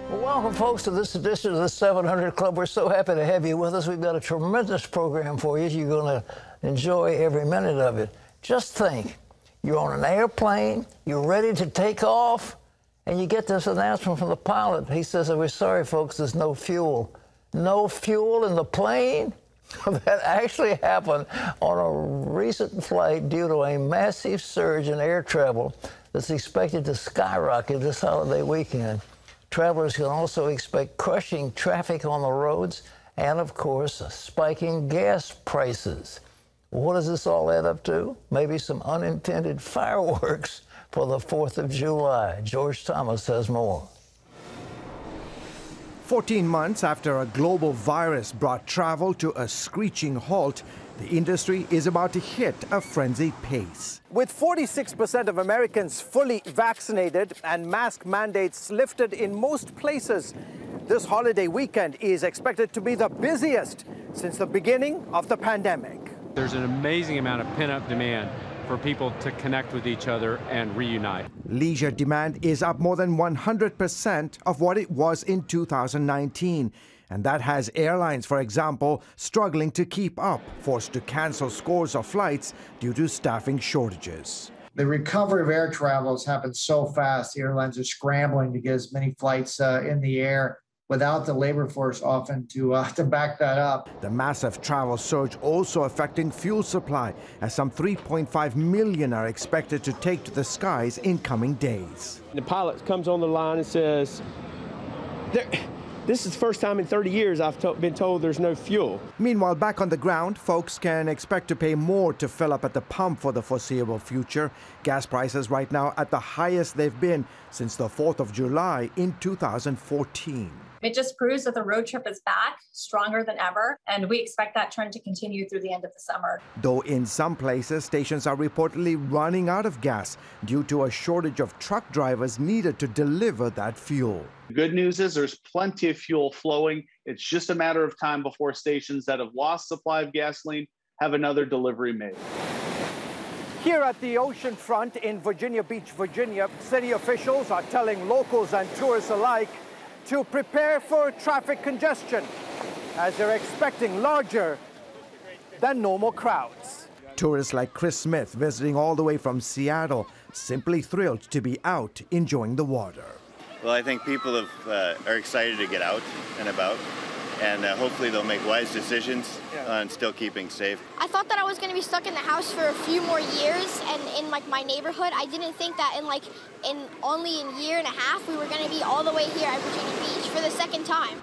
Well, welcome, folks, to this edition of the 700 Club. We're so happy to have you with us. We've got a tremendous program for you. You're going to enjoy every minute of it. Just think, you're on an airplane, you're ready to take off, and you get this announcement from the pilot. He says, "We're sorry, folks, there's no fuel." No fuel in the plane? That actually happened on a recent flight due to a massive surge in air travel that's expected to skyrocket this holiday weekend. Travelers can also expect crushing traffic on the roads and, of course, spiking gas prices. What does this all add up to? Maybe some unintended fireworks for the 4th of July. George Thomas has more. 14 months after a global virus brought travel to a screeching halt, the industry is about to hit a frenzied pace. With 46% of Americans fully vaccinated and mask mandates lifted in most places, this holiday weekend is expected to be the busiest since the beginning of the pandemic. There's an amazing amount of pent-up demand for people to connect with each other and reunite. Leisure demand is up more than 100% of what it was in 2019. And that has airlines, for example, struggling to keep up, forced to cancel scores of flights due to staffing shortages. The recovery of air travel has happened so fast. The airlines are scrambling to get as many flights in the air without the labor force often to back that up. The massive travel surge also affecting fuel supply, as some 3.5 million are expected to take to the skies in coming days. The pilot comes on the line and says, "This is the first time in 30 years I've been told there's no fuel." Meanwhile, back on the ground, folks can expect to pay more to fill up at the pump for the foreseeable future. Gas prices right now at the highest they've been since the 4th of July in 2014. It just proves that the road trip is back, stronger than ever, and we expect that trend to continue through the end of the summer. Though in some places, stations are reportedly running out of gas due to a shortage of truck drivers needed to deliver that fuel. The good news is there's plenty of fuel flowing. It's just a matter of time before stations that have lost supply of gasoline have another delivery made. Here at the ocean front in Virginia Beach, Virginia, city officials are telling locals and tourists alike to prepare for traffic congestion, as they're expecting larger than normal crowds. Tourists like Chris Smith, visiting all the way from Seattle, simply thrilled to be out enjoying the water. Well, I think people are excited to get out and about, and hopefully they'll make wise decisions on still keeping safe. I thought that I was going to be stuck in the house for a few more years, and in my neighborhood, I didn't think that in only a year and a half we were going to be all the way here at Virginia Beach for the second time.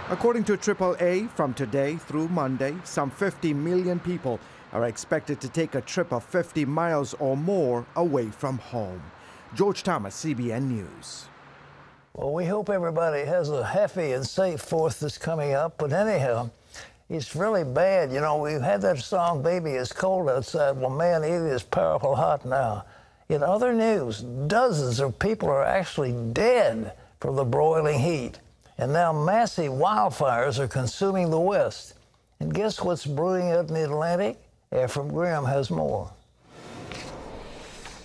According to AAA, from today through Monday, some 50 million people are expected to take a trip of 50 miles or more away from home. George Thomas, CBN News. Well, we hope everybody has a happy and safe 4th that's coming up. But anyhow, it's really bad. You know, we've had that song, "Baby, It's Cold Outside." Well, man, it is powerful hot now. In other news, dozens of people are actually dead from the broiling heat. And now massive wildfires are consuming the West. And guess what's brewing out in the Atlantic? Ephraim Graham has more.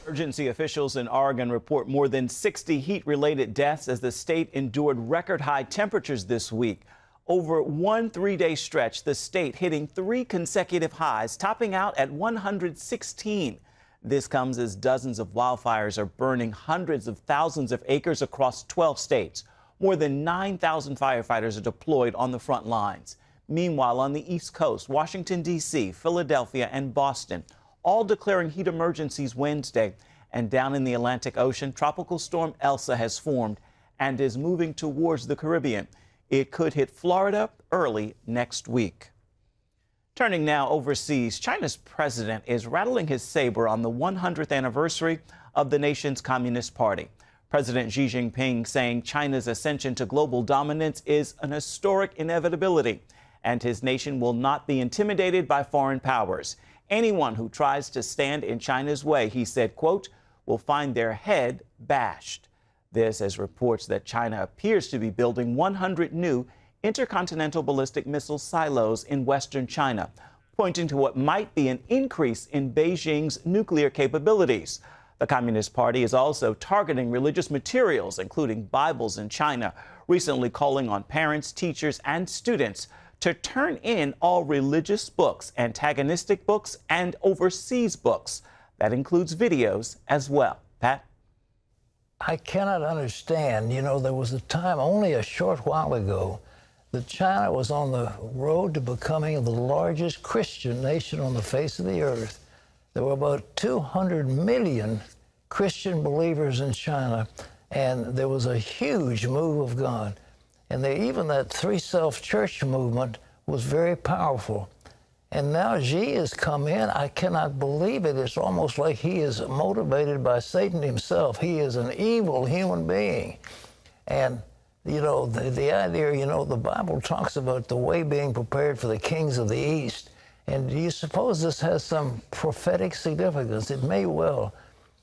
Emergency officials in Oregon report more than 60 heat-related deaths as the state endured record-high temperatures this week. Over one 3-day stretch, the state hitting 3 consecutive highs, topping out at 116. This comes as dozens of wildfires are burning hundreds of thousands of acres across 12 states. More than 9,000 firefighters are deployed on the front lines. Meanwhile, on the East Coast, Washington, D.C., Philadelphia, and Boston all declaring heat emergencies Wednesday. And down in the Atlantic Ocean, Tropical Storm Elsa has formed and is moving towards the Caribbean. It could hit Florida early next week. Turning now overseas, China's president is rattling his saber on the 100th anniversary of the nation's Communist Party. President Xi Jinping saying China's ascension to global dominance is an historic inevitability, and his nation will not be intimidated by foreign powers. Anyone who tries to stand in China's way, he said, quote, will find their head bashed. This as reports that China appears to be building 100 new intercontinental ballistic missile silos in western China, pointing to what might be an increase in Beijing's nuclear capabilities. The Communist Party is also targeting religious materials, including Bibles in China, recently calling on parents, teachers, and students to turn in all religious books, antagonistic books, and overseas books. That includes videos as well. Pat? I cannot understand. You know, there was a time only a short while ago that China was on the road to becoming the largest Christian nation on the face of the earth. There were about 200 million Christian believers in China, and there was a huge move of God. And even that Three Self Church movement was very powerful. And now Xi has come in. I cannot believe it. It's almost like he is motivated by Satan himself. He is an evil human being. And, you know, the idea, you know, the Bible talks about the way being prepared for the kings of the East. And do you suppose this has some prophetic significance? It may well.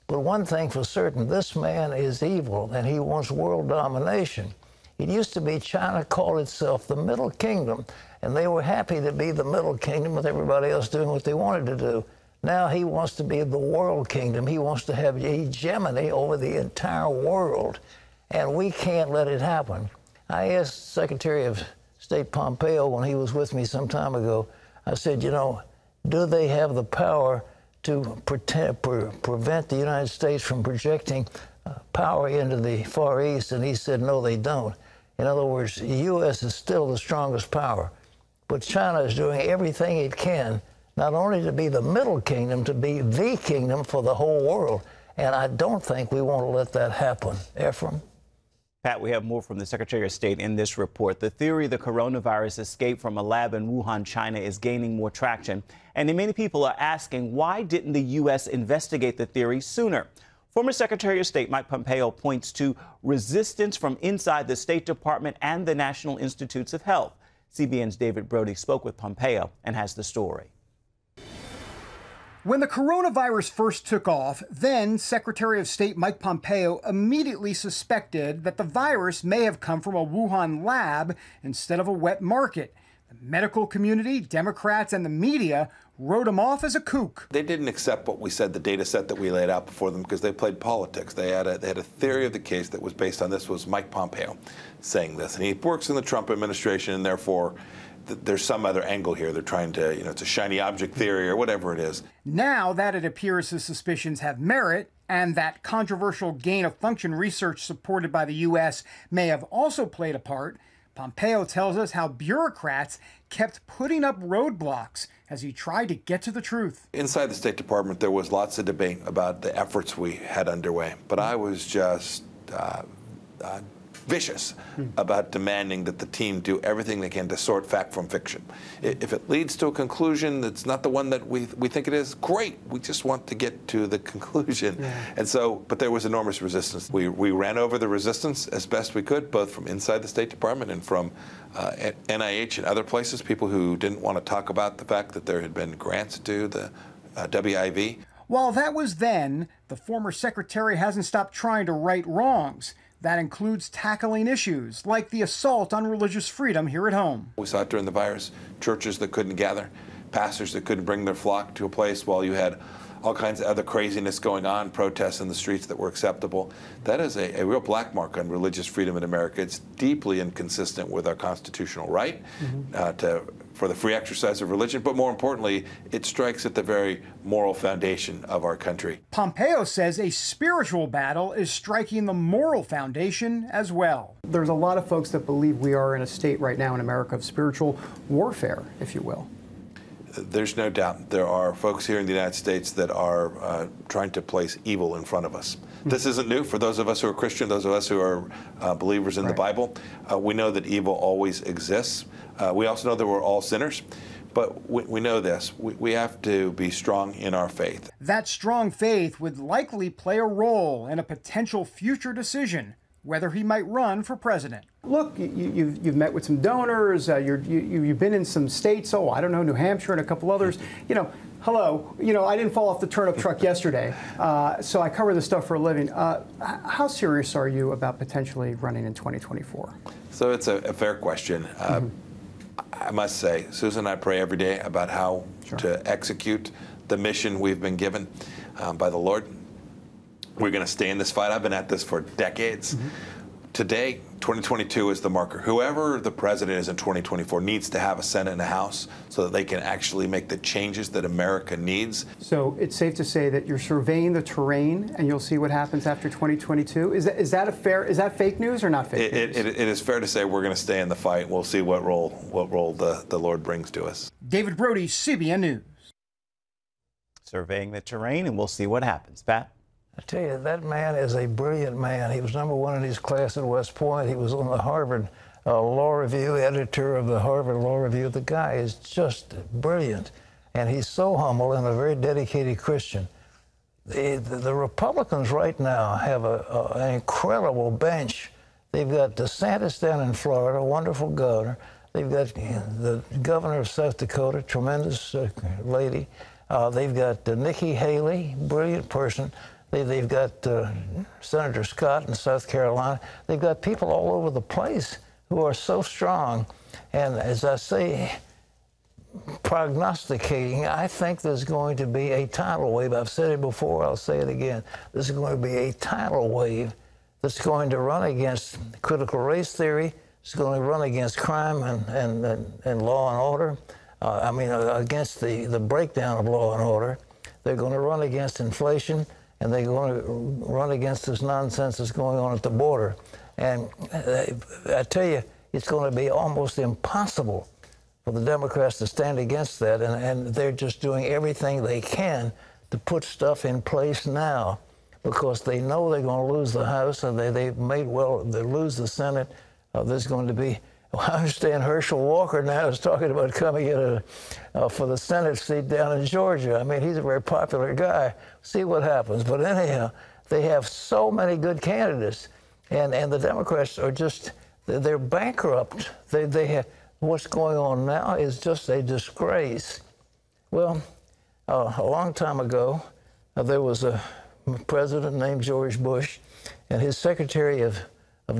But one thing for certain, this man is evil, and he wants world domination. It used to be China called itself the Middle Kingdom, and they were happy to be the Middle Kingdom with everybody else doing what they wanted to do. Now he wants to be the world kingdom. He wants to have hegemony over the entire world, and we can't let it happen. I asked Secretary of State Pompeo when he was with me some time ago, I said, you know, do they have the power to prevent the United States from projecting power into the Far East? And he said, no, they don't. In other words, the U.S. is still the strongest power. But China is doing everything it can, not only to be the Middle Kingdom, to be the kingdom for the whole world. And I don't think we want to let that happen. Ephraim? Pat, we have more from the Secretary of State in this report. The theory the coronavirus escaped from a lab in Wuhan, China is gaining more traction. And many people are asking, why didn't the U.S. investigate the theory sooner? Former Secretary of State Mike Pompeo points to resistance from inside the State Department and the National Institutes of Health. CBN's David Brody spoke with Pompeo and has the story. When the coronavirus first took off, then Secretary of State Mike Pompeo immediately suspected that the virus may have come from a Wuhan lab instead of a wet market. The medical community, Democrats, and the media wrote him off as a kook. They didn't accept what we said, the data set that we laid out before them, because they played politics. They had a theory of the case that was based on this, was Mike Pompeo saying this. And he works in the Trump administration, and therefore there's some other angle here. They're trying to, you know, it's a shiny object theory or whatever it is. Now that it appears his suspicions have merit, and that controversial gain-of-function research supported by the U.S. may have also played a part, Pompeo tells us how bureaucrats kept putting up roadblocks as he tried to get to the truth. Inside the State Department, there was lots of debate about the efforts we had underway, but I was just vicious about demanding that the team do everything they can to sort fact from fiction. If it leads to a conclusion that's not the one that we think it is, great. We just want to get to the conclusion. Yeah. And so, but there was enormous resistance. We ran over the resistance as best we could, both from inside the State Department and from NIH and other places, people who didn't want to talk about the fact that there had been grants to the WIV. While that was then, the former secretary hasn't stopped trying to right wrongs. That includes tackling issues like the assault on religious freedom here at home. We saw it during the virus, churches that couldn't gather, pastors that couldn't bring their flock to a place while you had all kinds of other craziness going on, protests in the streets that were acceptable. That is a real black mark on religious freedom in America. It's deeply inconsistent with our constitutional right for the free exercise of religion, but more importantly, it strikes at the very moral foundation of our country. Pompeo says a spiritual battle is striking the moral foundation as well. There's a lot of folks that believe we are in a state right now in America of spiritual warfare, if you will. There's no doubt there are folks here in the United States that are trying to place evil in front of us. This isn't new for those of us who are Christian, those of us who are believers in the Bible. We know that evil always exists. We also know that we're all sinners. But we know this. We have to be strong in our faith. That strong faith would likely play a role in a potential future decision, whether he might run for president. Look, you've met with some donors, you've been in some states, I don't know, New Hampshire and a couple others. You know, hello, you know, I didn't fall off the turnip truck yesterday, so I cover this stuff for a living. How serious are you about potentially running in 2024? So it's a fair question. I must say, Susan and I pray every day about how to execute the mission we've been given by the Lord. We're going to stay in this fight. I've been at this for decades. Today, 2022 is the marker. Whoever the president is in 2024 needs to have a Senate and a House so that they can actually make the changes that America needs. So it's safe to say that you're surveying the terrain and you'll see what happens after 2022. Is that fake news or not fake news? It is fair to say we're going to stay in the fight. We'll see what role the Lord brings to us. David Brody, CBN News. Surveying the terrain, and we'll see what happens. Pat? I tell you, that man is a brilliant man. He was #1 in his class at West Point. He was on the Harvard Law Review, editor of the Harvard Law Review. The guy is just brilliant, and he's so humble and a very dedicated Christian. The Republicans right now have an incredible bench. They've got DeSantis down in Florida, a wonderful governor. They've got the governor of South Dakota, tremendous lady. They've got Nikki Haley, brilliant person. They've got Senator Scott in South Carolina. They've got people all over the place who are so strong. And as I say, prognosticating, I think there's going to be a tidal wave. I've said it before, I'll say it again. There's going to be a tidal wave that's going to run against critical race theory. It's going to run against crime and law and order. Against the breakdown of law and order. They're going to run against inflation, and they're going to run against this nonsense that's going on at the border. And I tell you, it's going to be almost impossible for the Democrats to stand against that, and they're just doing everything they can to put stuff in place now because they know they're going to lose the House, and they lose the Senate. There's going to be, I understand Herschel Walker now is talking about coming in for the Senate seat down in Georgia. I mean, he's a very popular guy. See what happens. But anyhow, they have so many good candidates, and the Democrats are just, they're bankrupt. They have, what's going on now is just a disgrace. Well, a long time ago, there was a president named George Bush, and his Secretary of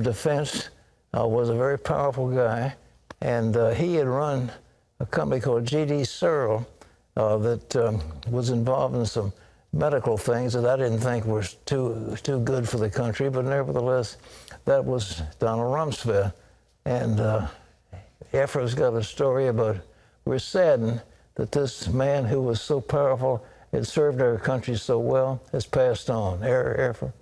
Defense was a very powerful guy, and he had run a company called G.D. Searle that was involved in some medical things that I didn't think were too good for the country, but nevertheless, that was Donald Rumsfeld. And Ephraim's got a story about, we're saddened that this man who was so powerful and served our country so well has passed on. Ephraim.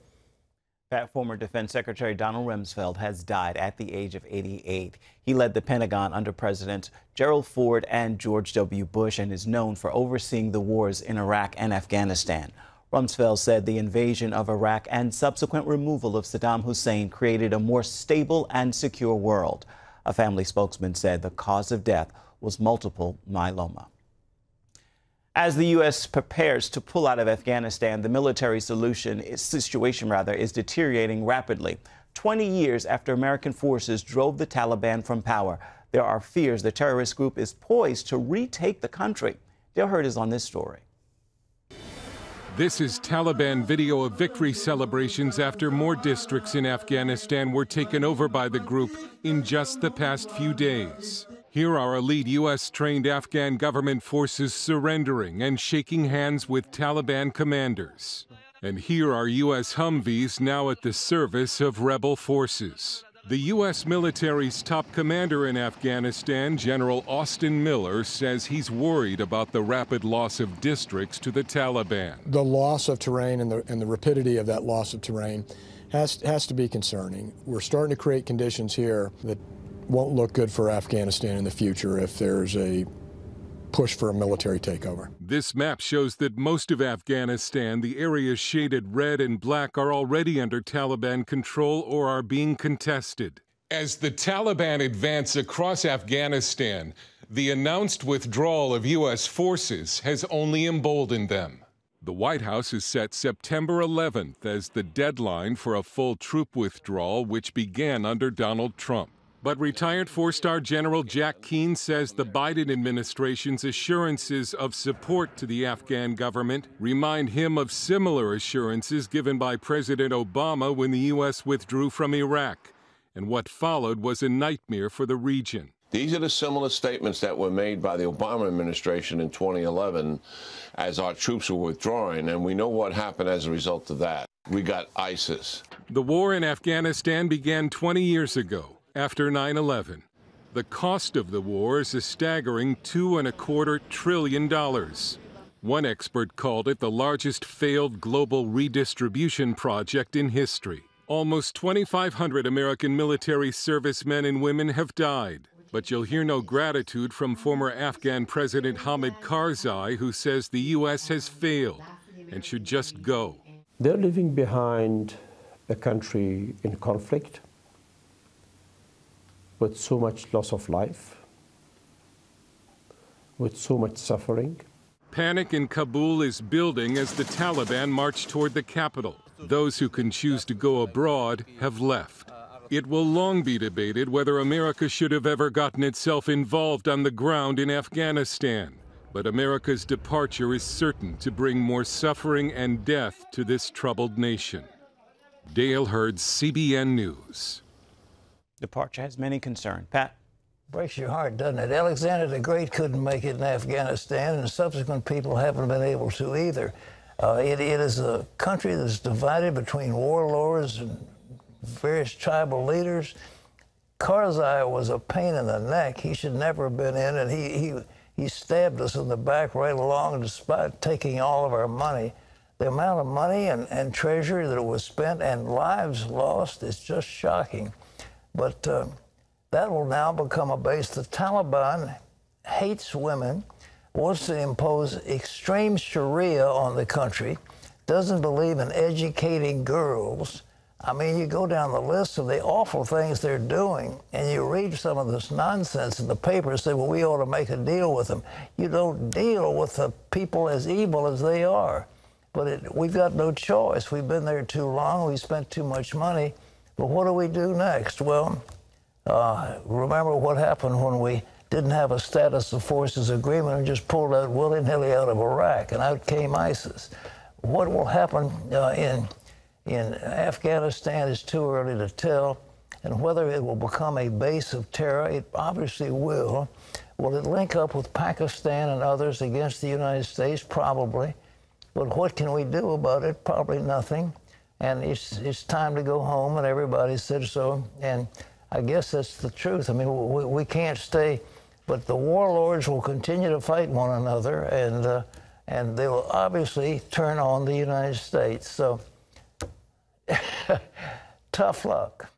Former Defense Secretary Donald Rumsfeld has died at the age of 88. He led the Pentagon under Presidents Gerald Ford and George W. Bush and is known for overseeing the wars in Iraq and Afghanistan. Rumsfeld said the invasion of Iraq and subsequent removal of Saddam Hussein created a more stable and secure world. A family spokesman said the cause of death was multiple myeloma. As the U.S. prepares to pull out of Afghanistan, the military situation is deteriorating rapidly. 20 years after American forces drove the Taliban from power, there are fears the terrorist group is poised to retake the country. Dale Hurd is on this story. This is Taliban video of victory celebrations after more districts in Afghanistan were taken over by the group in just the past few days. Here are elite U.S.-trained Afghan government forces surrendering and shaking hands with Taliban commanders. And here are U.S. Humvees now at the service of rebel forces. The U.S. military's top commander in Afghanistan, General Austin Miller, says he's worried about the rapid loss of districts to the Taliban. The loss of terrain and the rapidity of that loss of terrain has to be concerning. We're starting to create conditions here that won't look good for Afghanistan in the future if there's a push for a military takeover. This map shows that most of Afghanistan, the areas shaded red and black, are already under Taliban control or are being contested. As the Taliban advance across Afghanistan, the announced withdrawal of U.S. forces has only emboldened them. The White House has set September 11th as the deadline for a full troop withdrawal, which began under Donald Trump. But retired four-star General Jack Keane says the Biden administration's assurances of support to the Afghan government remind him of similar assurances given by President Obama when the U.S. withdrew from Iraq. And what followed was a nightmare for the region. These are the similar statements that were made by the Obama administration in 2011 as our troops were withdrawing, and we know what happened as a result of that. We got ISIS. The war in Afghanistan began 20 years ago, after 9/11. The cost of the war is a staggering $2.25 trillion. One expert called it the largest failed global redistribution project in history. Almost 2,500 American military servicemen and women have died. But you'll hear no gratitude from former Afghan President Hamid Karzai, who says the U.S. has failed and should just go. They're leaving behind a country in conflict with so much loss of life, with so much suffering. Panic in Kabul is building as the Taliban march toward the capital. Those who can choose to go abroad have left. It will long be debated whether America should have ever gotten itself involved on the ground in Afghanistan. But America's departure is certain to bring more suffering and death to this troubled nation. Dale Hurd, CBN News. Departure has many concerns. Pat? Breaks your heart, doesn't it? Alexander the Great couldn't make it in Afghanistan, and subsequent people haven't been able to either. It is a country that's divided between warlords and various tribal leaders. Karzai was a pain in the neck. He should never have been in, and he stabbed us in the back right along despite taking all of our money. The amount of money and treasure that was spent and lives lost is just shocking. But that will now become a base. The Taliban hates women, wants to impose extreme Sharia on the country, doesn't believe in educating girls. I mean, you go down the list of the awful things they're doing, and you read some of this nonsense in the paper and say, well, we ought to make a deal with them. You don't deal with the people as evil as they are. But we've got no choice. We've been there too long. We spent too much money. But what do we do next? Well, remember what happened when we didn't have a status of forces agreement and just pulled out willy-nilly out of Iraq, and out came ISIS. What will happen in Afghanistan is too early to tell, and whether it will become a base of terror, it obviously will. Will it link up with Pakistan and others against the United States? Probably. But what can we do about it? Probably nothing. And it's time to go home, and everybody said so. And I guess that's the truth. I mean, we can't stay, but the warlords will continue to fight one another, and they will obviously turn on the United States. So tough luck.